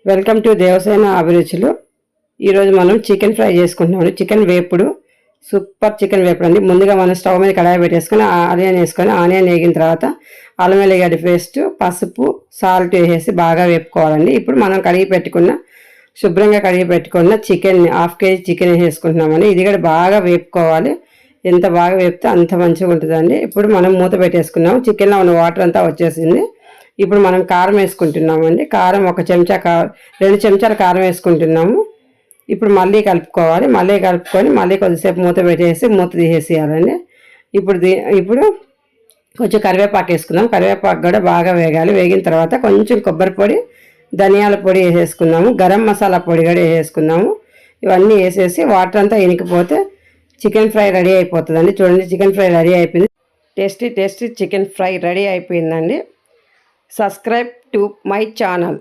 Welcome to Devasena అభిరుచులు. ఈరోజు మనం చికెన్ ఫ్రై చేసుకుంటున్నాము. చికెన్ వేపుడు, సూపర్ చికెన్ వేపుడు అండి. ముందుగా మనం స్టవ్ మీద కడాయి పెట్టేసుకొని ఆనియన్ వేసుకొని, ఆనియన్ వేగిన తర్వాత అల్లం వెల్లిగడ్డ పేస్ట్, పసుపు, సాల్ట్ వేసేసి బాగా వేపుకోవాలండి. ఇప్పుడు మనం శుభ్రంగా కడిగి పెట్టుకున్న చికెన్, హాఫ్ కేజీ చికెన్ వేసుకుంటున్నామండి. ఇది కూడా బాగా వేపుకోవాలి. ఎంత బాగా వేపితే అంత మంచిగా ఉంటుందండి. ఇప్పుడు మనం మూత పెట్టేసుకున్నాము. చికెన్లో ఉన్న వాటర్ అంతా వచ్చేసింది. ఇప్పుడు మనం కారం వేసుకుంటున్నామండి. కారం 1 చెంచా, 2 చెంచాల కారం వేసుకుంటున్నాము. ఇప్పుడు మళ్ళీ కలుపుకోవాలి. మళ్ళీ కొద్దిసేపు మూత పెట్టేసి మూత తీసేసేయాలండి. ఇప్పుడు కొంచెం కరివేపాకు వేసుకుందాం. కరివేపాకు కూడా బాగా వేగాలి. వేగిన తర్వాత కొంచెం కొబ్బరి పొడి, ధనియాల పొడి వేసేసుకున్నాము. గరం మసాలా పొడి కూడా వేసేసుకున్నాము. ఇవన్నీ వేసేసి వాటర్ అంతా ఇనికిపోతే చికెన్ ఫ్రై రెడీ అయిపోతుందండి. చూడండి, చికెన్ ఫ్రై రెడీ అయిపోయింది. టేస్టీ చికెన్ ఫ్రై రెడీ అయిపోయిందండి. Subscribe to my channel.